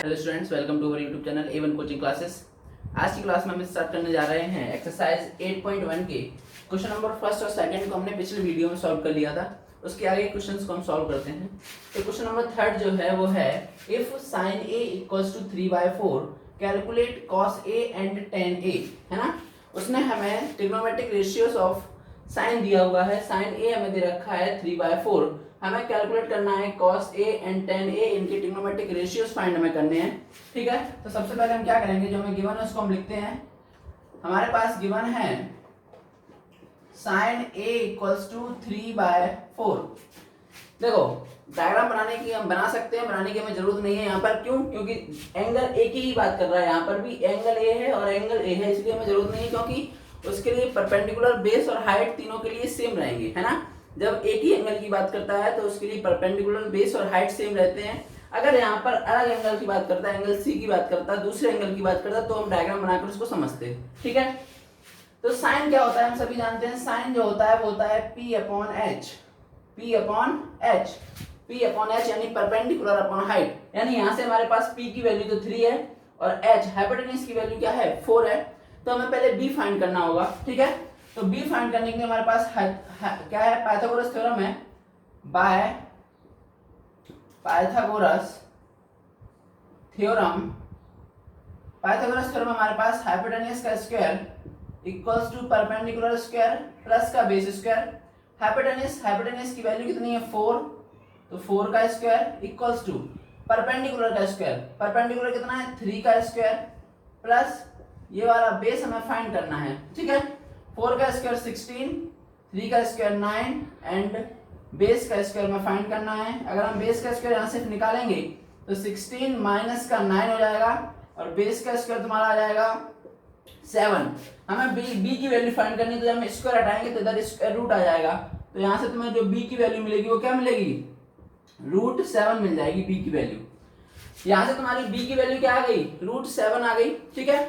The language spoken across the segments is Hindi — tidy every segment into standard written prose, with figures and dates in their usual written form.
Hello students, welcome to our YouTube channel A1 coaching classes. आज की क्लास में हम स्टार्ट करने जा रहे हैं एक्सरसाइज 8.1 के क्वेश्चन नंबर फर्स्ट और सेकंड को हमने पिछले वीडियो में सॉल्व कर लिया था। उसके आगे क्वेश्चंस को हम सॉल्व करते हैं। तो क्वेश्चन नंबर थर्ड जो है वो है if sin a equals to 3/4 calculate cos a and tan a, है ना। उसने हमें ट्रिग्नोमेट्रिक रेशियोज ऑफ साइन दिया हुआ है। साइन a हमें दे रखा है 3/4। हमें कैलकुलेट करना है cos a and tan a, इनके ट्रिग्नोमेट्रिक रेशियोज फाइंड हमें करने हैं। ठीक है, तो सबसे पहले हम क्या करेंगे, जो हमें गिवन है उसको हम लिखते हैं। हमारे पास गिवन है sin a इक्वल्स टू 3/4। देखो, डायग्राम बनाने की हम बना सकते हैं, बनाने की हमें जरूरत नहीं है यहाँ पर। क्यों? क्योंकि एंगल ए की ही बात कर रहा है। यहाँ पर भी एंगल ए है और एंगल ए है, इसलिए हमें जरूरत नहीं है, क्योंकि उसके लिए परपेंडिकुलर बेस और हाइट तीनों के लिए सेम रहेंगे, है ना। जब एक ही एंगल की बात करता है तो उसके लिए परपेंडिकुलर बेस और हाइट सेम रहते हैं। अगर यहाँ पर अलग एंगल की बात करता है, एंगल सी की बात करता है, दूसरे एंगल की बात करता है, तो हम डायग्राम बनाकर उसको समझते हैं। ठीक है, तो साइन क्या होता है हम सभी जानते हैं। साइन जो होता है वो होता है P upon H। P upon H यानी परपेंडिकुलर अपॉन हाइट। यानी यहाँ से हमारे पास P की वैल्यू तो 3 है और H हाइपोटेन्यूज की वैल्यू क्या है, 4 है। तो हमें पहले B फाइंड करना होगा। ठीक है, तो B फाइंड करने के लिए हमारे पास क्या है, पाइथागोरस थ्योरम है। बाय पाइथागोरस थ्योरम हमारे पास हाइपोटेन्यूज का square equals to perpendicular square plus का बेस स्क्वायर। हाइपोटेन्यूज की वैल्यू कितनी है, 4, तो 4 का स्क्वायर इक्वल्स टू परपेंडिकुलर का स्क्वायर। परपेंडिकुलर कितना है, 3 का स्क्वायर प्लस ये वाला बेस हमें फाइंड करना है। ठीक है, 4 का स्क्वायर 16, 3 का स्क्वायर 9 एंड बेस का स्क्वायर में फाइंड करना है। अगर हम बेस का स्क्वायर यहाँ से निकालेंगे तो 16 माइनस का 9 हो जाएगा और बेस का स्क्वायर तुम्हारा आ जाएगा 7। हमें b की वैल्यू फाइंड करनी है, तो जब हम स्क्वायर हटाएंगे तो इधर स्क्वायर रूट आ जाएगा। तो यहाँ से तुम्हें जो b की वैल्यू मिलेगी वो क्या मिलेगी, √7 मिल जाएगी b की वैल्यू। यहाँ से तुम्हारी b की वैल्यू क्या आ गई, √7 आ गई। ठीक है,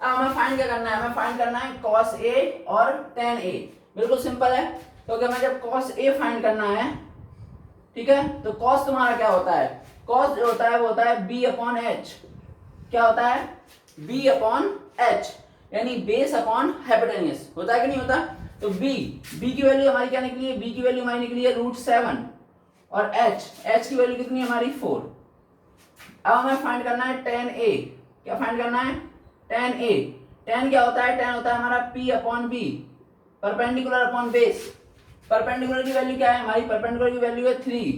अब हमें फाइंड क्या करना है, हमें फाइंड करना है cos a और tan a। बिल्कुल सिंपल है, तो हमें जब cos a फाइंड करना है, ठीक है, तो cos तुम्हारा क्या होता है, cos जो होता है वो होता है b अपॉन h। क्या होता है, b अपॉन h, यानी बेस अपॉन हाइपोटेन्यूज होता है कि नहीं होता। तो b की वैल्यू हमारी क्या निकली है, b की वैल्यू हमारी निकली है √7 और h की वैल्यू कितनी है हमारी 4। अब हमें फाइंड करना है tan a। क्या फाइंड करना है, tan a। tan क्या होता है, tan होता है हमारा p upon b, perpendicular upon base. Perpendicular की वैल्यू क्या है हमारी, परपेंडिकुलर की वैल्यू है 3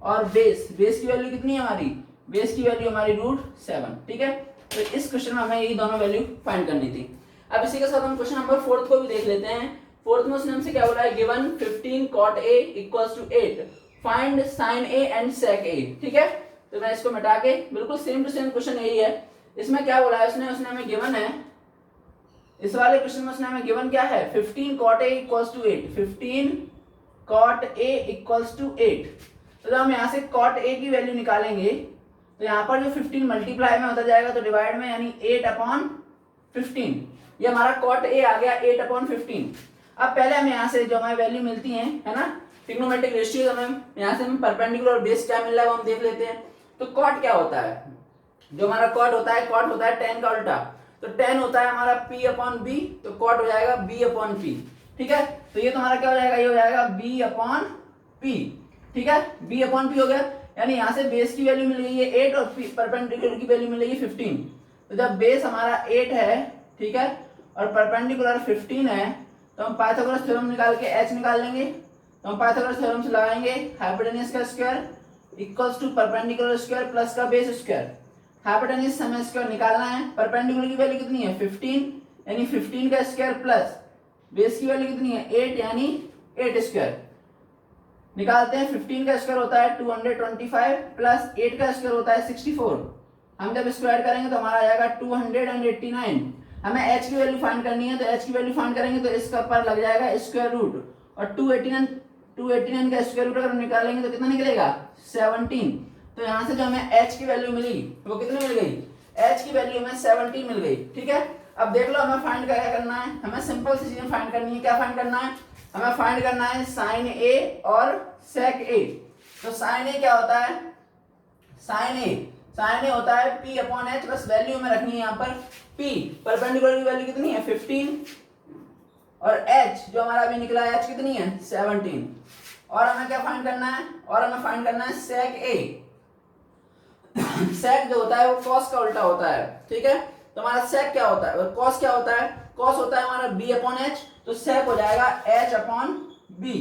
और बेस की वैल्यू कितनी है हमारी, बेस की वैल्यू हमारी √7। ठीक है, तो इस क्वेश्चन में हमें ये दोनों वैल्यू फाइंड करनी थी। अब इसी के साथ हम क्वेश्चन नंबर 4 को भी देख लेते हैं। 4 में उसने हमसे क्या बोला है, given 15 cot a equals to 8, find sin a and sec a। ठीक है, तो मैं इसको मिटा के, बिल्कुल सेम टू सेम क्वेश्चन यही है। इसमें क्या बोला है उसने हमें गिवन है, इस वाले क्वेश्चन में उसने हमें गिवन क्या है, 15 cot a equals to 8। 15 cot a equals to 8। तो जब हम यहाँ से cot a की वैल्यू निकालेंगे तो यहाँ पर जो 15 मल्टीप्लाई में होता जाएगा तो डिवाइड में, यानी 8/15। ये हमारा cot a आ गया 8/15। अब पहले हम यहाँ से जो हमें वैल्यू मिलती है ना, ट्रिग्नोमेट्रिक रेशियो, हमें यहाँ से हमें परपेंडिकुलर और बेस क्या मिल रहा है वो हम देख लेते हैं। तो cot क्या होता है, जो हमारा cot होता है tan का उल्टा। तो tan होता है हमारा p/b, तो cot हो जाएगा b/p। ठीक है, तो ये तुम्हारा क्या हो जाएगा, ये हो जाएगा b/p। ठीक है, b/p हो गया, यानी यहाँ से बेस की वैल्यू मिल गई है 8 और परपेंडिकुलर की वैल्यू मिल गई है 15। तो जब बेस हमारा 8 है, ठीक है, और परपेंडिकुलर 15 है, तो हम पाइथागोरस थ्योरम निकाल के h निकाल लेंगे। तो हम पाइथागोरस थ्योरम से लगाएंगे हाइपोटेन्यूज का square equals to perpendicular square plus का बेस स्क्वायर। हाइपोटेन्यूज हमें स्क्वायर निकालना है, परपेंडिकुलर की वैल्यू कितनी है 15, यानी 15 का स्क्वायर प्लस बेस की वैल्यू कितनी है 8, यानी 8 स्क्वायर। निकालते हैं, 15 का स्क्वायर होता है 225 प्लस 8 का स्क्वायर होता है 64। हम जब स्क्वायर करेंगे तो हमारा आ जाएगा 289। हमें h की वैल्यू फाइंड करनी है, तो h की वैल्यू फाइंड करेंगे तो इसका पर लग जाएगा स्क्वायर रूट, और 289 का स्क्वायर रूट अगर निकालेंगे तो कितना निकलेगा 17। तो यहाँ से जो हमें h की वैल्यू मिली वो कितनी मिल गई, h की वैल्यू हमें 17 मिल गई। ठीक है, अब देख लो हमें फाइंड क्या करना है, हमें सिंपल सी चीजें फाइंड करनी है। क्या फाइंड करना है, हमें फाइंड करना है sin a और sec a। तो sin a क्या होता है, sin a साइन ए होता है p अपॉन h, बस वैल्यू में रखनी है यहाँ पर p, परपेंडिकुलर की वैल्यू कितनी है 15 और h जो हमारा अभी निकला है h कितनी है 17। और हमें क्या फाइंड करना है, और हमें फाइंड करना है sec a। sec जो होता है वो cos का उल्टा होता है, ठीक है। तो हमारा sec क्या होता है और cos क्या होता है, cos होता है हमारा b अपॉन h, तो sec हो जाएगा h अपॉन b।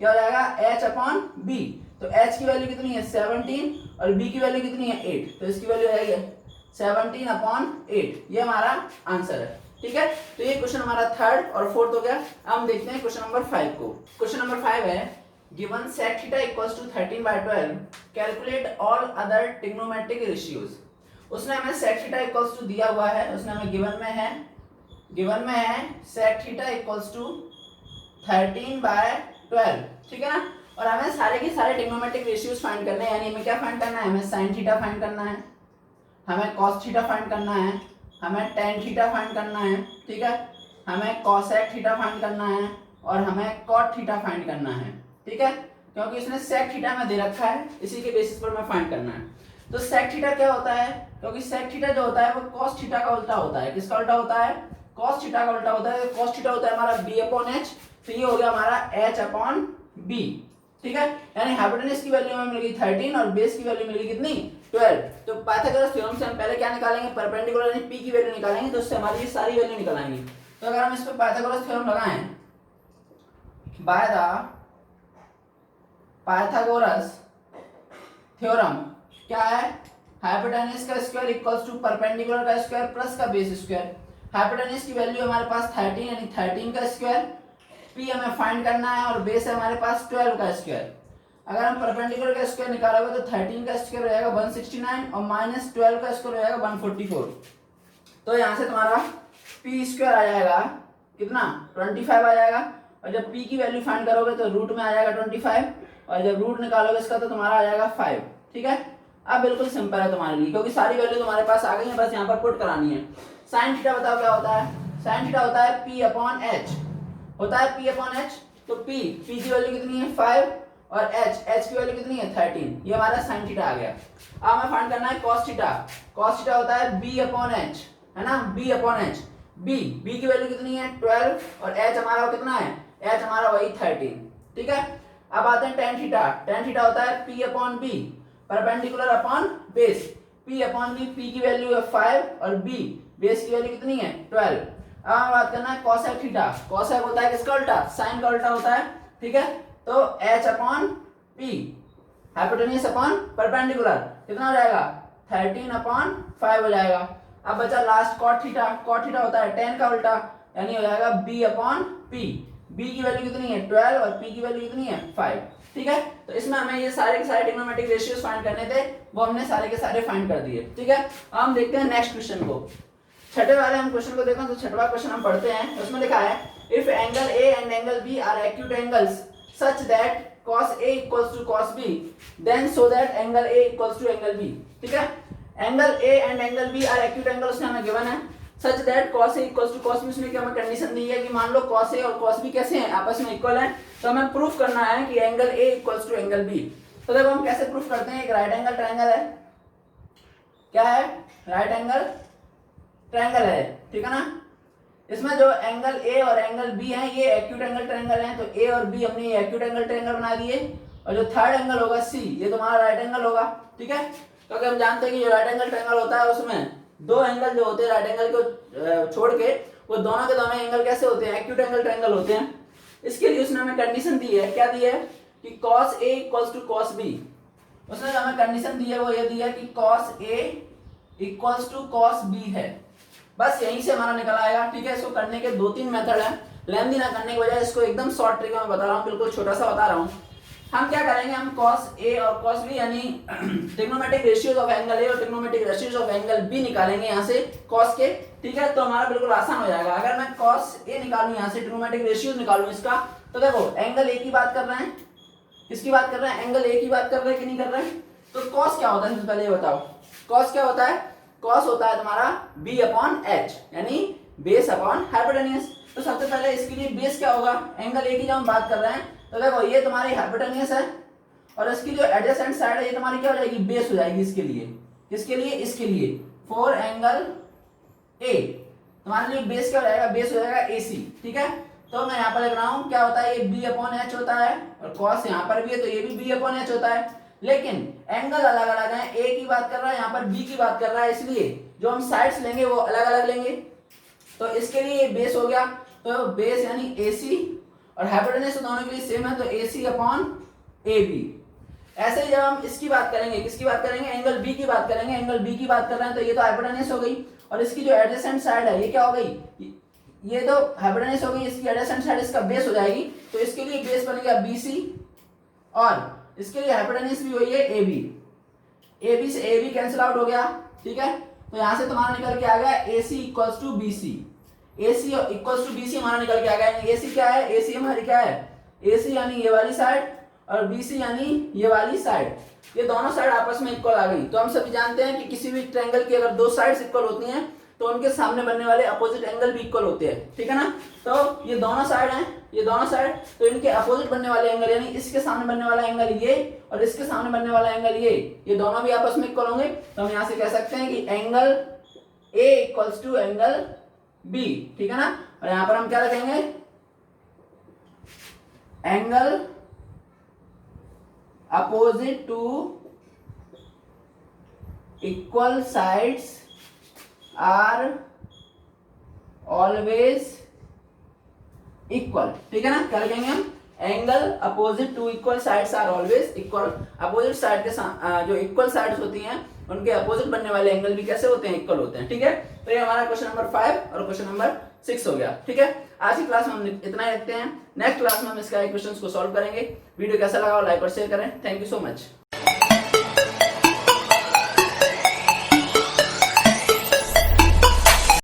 क्या हो जाएगा h अपॉन b। तो h की वैल्यू कितनी है 17 और b की वैल्यू कितनी है 8, तो इसकी वैल्यू आएगी 17 अपॉन 8। ये हमारा आंसर है, ठीक है। तो ये क्वेश्चन हमारा थर्ड और फोर्थ हो गया। अब हम देखते हैं क्वेश्चन नंबर 5 को। क्वेश्चन नंबर 5 है given sec theta equals to 13/12 calculate all other trigonometric ratios. उसने हमें sec थीटा इक्वल्स टू दिया हुआ है, उसने हमें गिवन में है sec थीटा इक्वल्स टू 13/12, ठीक है ना। और हमें सारे के सारे ट्रिग्नोमेट्रिक रेशियोज फाइंड करने हैं, यानी हमें क्या फाइंड करना है, हमें sin थीटा फाइंड करना है, हमें cos थीटा फाइंड करना है, हमें tan थीटा फाइंड करना है, ठीक है, हमें cosec थीटा फाइंड करना है और हमें cot थीटा फाइंड करना है, ठीक है। क्योंकि इसने sec थीटा में दे रखा है, इसी के बेसिस पर हमें फाइंड करना है। तो sec थीटा क्या होता है, क्योंकि sec थीटा जो होता है वो cos थीटा का उल्टा होता है। किसका उल्टा होता है, cos थीटा का उल्टा होता है। cos थीटा होता है हमारा b अपॉन h, तो ये हो गया हमारा h अपॉन b, ठीक है। यानी हाइपोटेनस की वैल्यू हमें मिल गई 13 और बेस की वैल्यू मिल गई कितनी 12। तो पाइथागोरस थ्योरम से हम पहले क्या निकालेंगे, परपेंडिकुलर यानी p की वैल्यू निकालेंगे, तो उससे हमारी ये सारी वैल्यू निकल आएंगी। तो अगर हम इस पे पाइथागोरस थ्योरम लगाएं, बाय द पाइथागोरस थ्योरम क्या है, हाइपोटेनस का स्क्वायर इक्वल्स टू परपेंडिकुलर का स्क्वायर प्लस का बेस स्क्वायर। हाइपोटेनस की वैल्यू हमारे पास 13 यानी 13 का स्क्वायर, p हमें फाइंड करना है और बेस है हमारे पास 12 का स्क्वायर। अगर हम परपेंडिकुलर का स्क्वायर निकालोगे तो 13 का स्क्वायर हो जाएगा 169 और माइनस 12 का स्क्वायर हो जाएगा 144। तो यहाँ से तुम्हारा p स्क्वायर आ जाएगा कितना 25 आ जाएगा। और जब p की वैल्यू फाइंड करोगे तो रूट में आ जाएगा 25 और जब रूट निकालोगे इसका तो तुम्हारा आ जाएगा 5, ठीक है। अब बिल्कुल सिंपल है तुम्हारे लिए, क्योंकि सारी वैल्यू तुम्हारे पास आ गई है, बस यहाँ पर पुट करानी है। साइन थीटा बताओ क्या होता है, साइन थीटा होता है p अपॉन h, होता है p अपॉन h। तो p की वैल्यू कितनी है 5 और h की वैल्यू कितनी है 13, ये हमारा साइन थीटा आ गया। अब हमें फाइंड करना है cos थीटा। cos थीटा होता है b अपॉन h, है ना, b अपॉन h। b की वैल्यू कितनी है 12 और h हमारा कितना है, h हमारा वही 13, ठीक है। अब आते हैं tan थीटा। tan थीटा होता है p upon b, perpendicular upon base. p upon b, p की वैल्यू है 5 और b बेस की वैल्यू कितनी है 12। अब हमें बात करना है cosec थीटा। cosec होता है किसका उल्टा, साइन का उल्टा होता है, ठीक है। तो h upon p, hypotenuse upon perpendicular, कितना हो जाएगा 13 अपॉन 5 हो जाएगा। अब बचा last cot theta. cot theta होता है tan का उल्टा, यानी हो जाएगा b अपॉन p। b की वैल्यू कितनी है 12 और p की वैल्यू कितनी है 5, ठीक है। तो इसमें हमें ये सारे के सारे ट्रिग्नोमेट्रिक रेशियोज फाइंड करने थे, वो हमने सारे के सारे फाइंड कर दिए, ठीक है। अब हम देखते हैं नेक्स्ट क्वेश्चन को। छठे वाले हम क्वेश्चन को देखो, तो छठवां क्वेश्चन हम पढ़ते हैं। उसमें लिखा है if angle A and angle B are acute angles such that cos a equals to cos b then so that angle a equals to angle b, ठीक है। Angle a and angle b are acute angle उसने हमें गिवन है, such that cos a equals to cos b। उसने क्या हमें कंडीशन दी है कि मान लो cos a और cos b कैसे हैं, आपस में इक्वल हैं। तो हमें प्रूफ करना है कि angle a equals to angle b। तो देखो हम कैसे प्रूफ करते हैं। एक राइट एंगल ट्रायंगल है, क्या है, राइट एंगल ट्रायंगल है, ठीक है ना। इसमें जो एंगल ए और एंगल बी है ये एक्यूट एंगल ट्रायंगल हैं, तो ए और बी हमने ये एक्यूट एंगल ट्रायंगल बना दिए। और जो थर्ड एंगल होगा सी, ये तुम्हारा राइट एंगल होगा, ठीक है। क्योंकि हम जानते हैं कि जो राइट एंगल ट्रायंगल होता है उसमें दो एंगल जो होते हैं राइट एंगल को छोड़ के, वो दोनों के दोनों एंगल कैसे होते हैं, एक्यूट एंगल ट्रायंगल होते हैं। इसके लिए उसने हमें कंडीशन दी है, क्या दी है कि cos a equals to cos b। उसने जो हमें कंडीशन दी है वो ये दी है कि cos a equals to cos b है। बस यहीं से हमारा निकल आएगा, ठीक है। इसको करने के दो तीन मेथड हैं, लेंथी ना करने की बजाय इसको एकदम शॉर्ट ट्रिक में बता रहा हूँ, बिल्कुल छोटा सा बता रहा हूँ। हम क्या करेंगे, हम cos a और cos b यानी trigonometric ratios of angle a और trigonometric ratios of angle b निकालेंगे यहाँ से cos के, ठीक है। तो हमारा बिल्कुल आसान हो जाएगा। अगर मैं cos a निकालूं यहाँ से, ट्रिग्नोमेट्रिक रेशियोज निकालूं इसका, तो देखो एंगल a की बात कर रहे हैं, किसकी बात कर रहे हैं, एंगल a की बात कर रहे हैं कि नहीं कर रहे हैं। तो cos क्या होता है सबसे पहले ये बताओ, cos क्या होता है, cos होता है तुम्हारा b अपॉन h यानी बेस अपॉन हाइपोटेन्यूज। तो सबसे पहले इसके लिए बेस क्या होगा, एंगल a की जब हम बात कर रहे हैं तो देखो ये तुम्हारी हाइपोटेन्यूज है और इसकी जो एडजेसेंट साइड है ये तुम्हारी क्या हो जाएगी, बेस हो जाएगी इसके लिए, किसके लिए, इसके लिए, फॉर एंगल ए। तुम्हारे लिए बेस क्या हो जाएगा, बेस हो जाएगा AC, ठीक है। तो मैं यहाँ पर लिख रहा हूँ क्या होता है, ये B/H होता है, और cos यहाँ पर भी है तो ये भी B/H होता है, लेकिन एंगल अलग अलग है। A की बात कर रहा है, यहाँ पर B की बात कर रहा है, इसलिए जो हम साइड्स लेंगे वो अलग अलग लेंगे। तो इसके लिए ये बेस हो गया, तो बेस यानी AC, और हाइपोटेनस दोनों के लिए सेम है तो AC/AB। ऐसे ही जब हम इसकी बात करेंगे, किसकी बात करेंगे, एंगल B की बात करेंगे, एंगल B की बात कर रहे हैं तो ये तो हाइपोटेनस हो गई, और इसकी जो एडजेसेंट साइड है ये क्या हो गई, ये तो हाइपोटेनस हो गई, इसकी एडजेसेंट साइड इसका बेस हो जाएगी, तो इसके लिए बेस बनेगा BC, और इसके लिए हाइपोटेनस भी वही है AB। AB से AB कैंसिल आउट हो गया, ठीक है। तो यहां से तुम्हारा निकल के आ गया AC = BC। AC = BC हमारा निकल के आ गया। AC क्या है, AC हमारी क्या है, AC यानी ये वाली साइड, और BC यानी ये वाली साइड, ये दोनों साइड आपस में इक्वल आ गई। तो हम सभी जानते हैं कि किसी भी ट्रायंगल की अगर दो साइड्स इक्वल होती हैं तो उनके सामने बनने वाले अपोजिट एंगल भी इक्वल होते हैं, ठीक है ना। तो ये दोनों साइड हैं, ये दोनों साइड, तो इनके अपोजिट बनने वाले एंगल यानी इसके सामने बनने वाला एंगल ये और इसके सामने बनने वाला एंगल ये दोनों भी आपस में इक्वल होंगे। तो हम यहां से कह सकते हैं कि एंगल A = एंगल B, ठीक है ना। और यहां पर हम क्या रखेंगे, angle opposite to equal sides are always equal, ठीक है ना। क्या लिखेंगे हम, angle opposite to equal sides are always equal. Opposite side के जो इक्वल साइड्स होती हैं उनके अपोजिट बनने वाले एंगल भी कैसे होते हैं, इक्वल होते हैं, ठीक है। तो ये हमारा क्वेश्चन नंबर 5 और क्वेश्चन नंबर 6 हो गया, ठीक है। आज की क्लास में हम इतना ही रखते हैं, नेक्स्ट क्लास में हम इसका क्वेश्चंस को सॉल्व करेंगे। वीडियो कैसा लगा लाइक और शेयर करें। Thank you so much.